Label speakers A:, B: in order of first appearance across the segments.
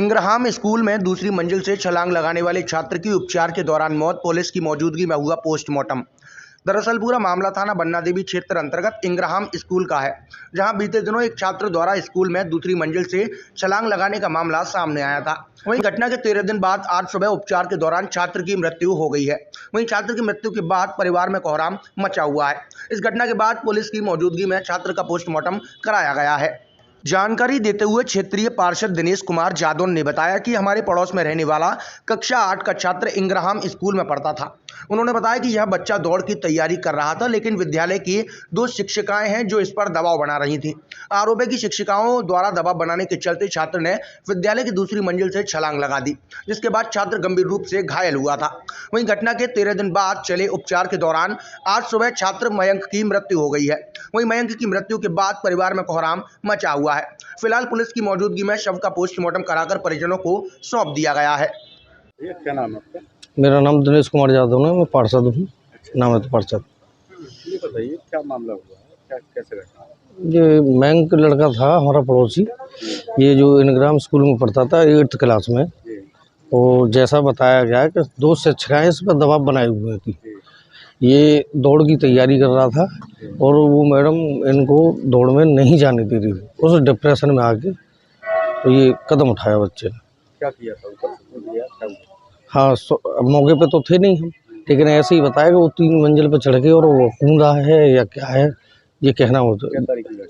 A: इंग्रहाम school में दूसरी मंजिल से छलांग लगाने वाले छात्र की उपचार के दौरान मौत, पुलिस की मौजूदगी में हुआ पोस्टमार्टम। दरअसल पूरा मामला थाना बन्ना देवी क्षेत्र अंतर्गत इंग्रहाम स्कूल का है, जहां बीते दिनों एक छात्र द्वारा स्कूल में दूसरी मंजिल से छलांग लगाने का मामला सामने आया था। वहीं घटना के 13 दिन बाद आज सुबह उपचार के दौरान छात्र की मृत्यु हो गई है। वहीं छात्र की मृत्यु के बाद परिवार में कोहराम मचा हुआ है। इस घटना के बाद पुलिस की मौजूदगी में छात्र का पोस्टमार्टम कराया गया है। जानकारी देते हुए क्षेत्रीय पार्षद दिनेश कुमार जादव ने बताया कि हमारे पड़ोस में रहने वाला कक्षा 8 का छात्र इंग्रहाम स्कूल में पढ़ता था। उन्होंने बताया कि यह बच्चा दौड़ की तैयारी कर रहा था, लेकिन विद्यालय की 2 शिक्षिकाएं हैं जो इस पर दबाव बना रही थीं। आरोप है कि शिक्षिकाओं द्वारा दबाव बनाने के चलते छात्र ने विद्यालय की दूसरी मंजिल से छलांग लगा दी, जिसके बाद छात्र गंभीर रूप से घायल हुआ था। वहीं घटना के 13 दिन बाद चले उपचार के दौरान आज सुबह छात्र मयंक की मृत्यु हो गई है। वहीं मयंक की मृत्यु के बाद परिवार में कोहराम मचा हुआ है। फिलहाल पुलिस की मौजूदगी में शव का पोस्टमार्टम कराकर परिजनों को सौंप दिया गया है।
B: क्या नाम है आपका?
C: मेरा नाम दिनेश कुमार यादव है, मैं पार्षद हूँ। नाम है तो पार्षद।
B: ये बताइए क्या मामला हुआ है, क्या कैसे घटना?
C: ये मयंक लड़का था हमारा पड़ोसी, ये जो इंग्रहाम स्कूल में पढ़ता था 8th क्लास में। और जैसा बताया गया है कि 2 शिक्षिकाएं इस पर दबाव बनाए हुए थी। ये दौड़ की तैयारी कर रहा था और वो मैडम इनको दौड़ में नहीं जाने दे रही थी। उस डिप्रेशन में आके तो ये कदम उठाया बच्चे ने।
B: क्या किया था? ऊपर से दिया क्या?
C: हाँ, मौके पे तो थे नहीं हम, लेकिन ऐसे ही बताया कि वो 3 मंजिल पे चढ़ के और वो कूदा है या क्या है, ये कहना हो तो।
B: क्या तारीख की घटना?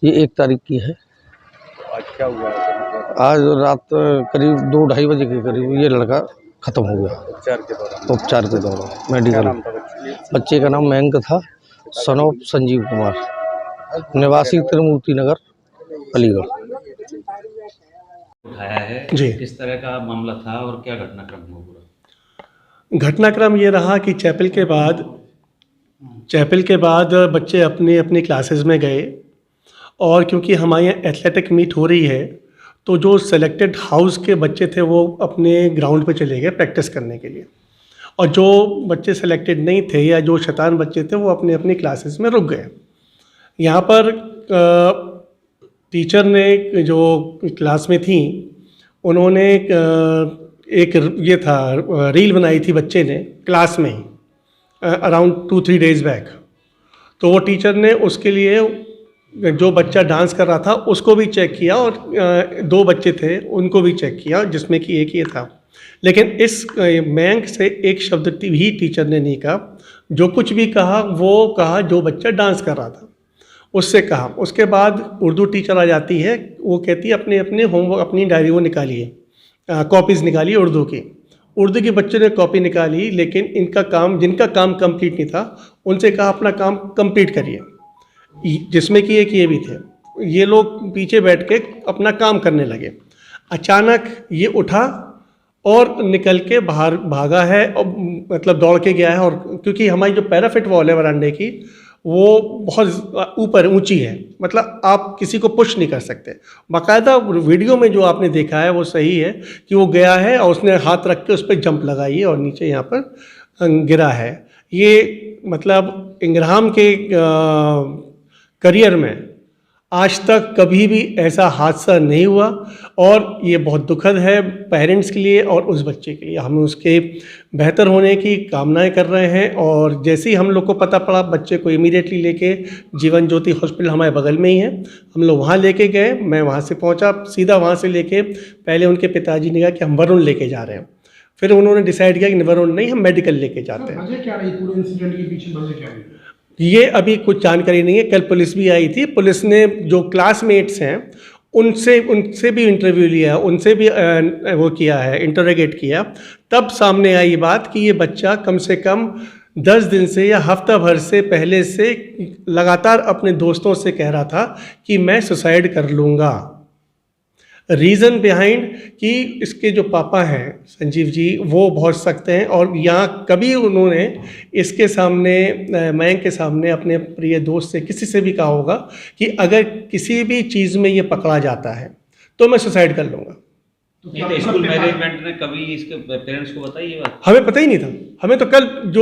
C: ये 1 तारीख की है।
B: आज क्या हुआ है?
C: आज रात करीब 2-2:30 बजे के करीब ये लड़का ख़त्म हो गया उपचार के दौरान मेडिकल। बच्चे का नाम मयंक था, सन ऑफ संजीव कुमार, निवासी त्रिमूर्ति नगर, अलीगढ़।
D: उठाया है
E: जी।
D: किस तरह का मामला था और क्या घटनाक्रम हुआ पूरा?
E: घटनाक्रम ये रहा कि चैपल के बाद बच्चे अपनी अपनी क्लासेस में गए, और क्योंकि हमारे यहाँ एथलेटिक मीट हो रही है तो जो सेलेक्टेड हाउस के बच्चे थे वो अपने ग्राउंड पे चले गए प्रैक्टिस करने के लिए, और जो बच्चे सेलेक्टेड नहीं थे या जो शैतान बच्चे थे वो अपनी अपनी क्लासेस में रुक गए। यहाँ पर टीचर ने जो क्लास में थी उन्होंने एक ये था रील बनाई थी बच्चे ने क्लास में ही अराउंड 2-3 डेज़ बैक। तो वो टीचर ने उसके लिए जो बच्चा डांस कर रहा था उसको भी चेक किया और 2 बच्चे थे उनको भी चेक किया, जिसमें कि एक ये था। लेकिन इस मयंक से एक शब्द भी टीचर ने नहीं कहा। जो कुछ भी कहा वो कहा जो बच्चा डांस कर रहा था उससे कहा। उसके बाद उर्दू टीचर आ जाती है, वो कहती है अपने अपने होमवर्क अपनी डायरी वो निकालिए, कॉपीज़ निकालिए उर्दू की। उर्दू के बच्चों ने कॉपी निकाली, लेकिन जिनका काम कंप्लीट नहीं था उनसे कहा अपना काम कंप्लीट करिए, जिसमें कि एक ये भी थे। ये लोग पीछे बैठ के अपना काम करने लगे। अचानक ये उठा और निकल के बाहर भागा है, और मतलब दौड़ के गया है। और क्योंकि हमारी जो पैराफिट वॉल है वरांडे की वो बहुत ऊपर ऊंची है, मतलब आप किसी को पुश नहीं कर सकते। बाकायदा वीडियो में जो आपने देखा है वो सही है कि वो गया है और उसने हाथ रख के उस पर जंप लगाई है और नीचे यहाँ पर गिरा है। ये मतलब इंग्रहाम के करियर में आज तक कभी भी ऐसा हादसा नहीं हुआ, और ये बहुत दुखद है पेरेंट्स के लिए और उस बच्चे के लिए। हम उसके बेहतर होने की कामनाएं कर रहे हैं, और जैसे ही हम लोग को पता पड़ा बच्चे को इमीडिएटली लेके जीवन ज्योति हॉस्पिटल हमारे बगल में ही है, हम लोग वहाँ लेके गए। मैं वहाँ से पहुँचा, सीधा वहाँ से लेके पहले उनके पिताजी ने कहा कि हम वरुण लेके जा रहे हैं। फिर उन्होंने डिसाइड किया कि वरुण नहीं, हम मेडिकल लेके जाते हैं।
F: वजह क्या रही पूरे इंसिडेंट के पीछे, वजह क्या रही?
E: ये अभी कुछ जानकारी नहीं है। कल पुलिस भी आई थी, पुलिस ने जो क्लासमेट्स हैं उनसे भी इंटरव्यू लिया, उनसे भी वो किया है, इंटरोगेट किया। तब सामने आई बात कि ये बच्चा कम से कम 10 दिन से या हफ्ता भर से पहले से लगातार अपने दोस्तों से कह रहा था कि मैं सुसाइड कर लूँगा। रीज़न बिहाइंड कि इसके जो पापा हैं संजीव जी वो बहुत सख्त हैं, और यहाँ कभी उन्होंने इसके सामने मयंक के सामने अपने प्रिय दोस्त से किसी से भी कहा होगा कि अगर किसी भी चीज़ में ये पकड़ा जाता है तो मैं सुसाइड कर लूँगा।
D: तो स्कूल मैनेजमेंट ने कभी इसके पेरेंट्स को बताई ये बात?
E: हमें पता ही नहीं था। हमें तो कल जो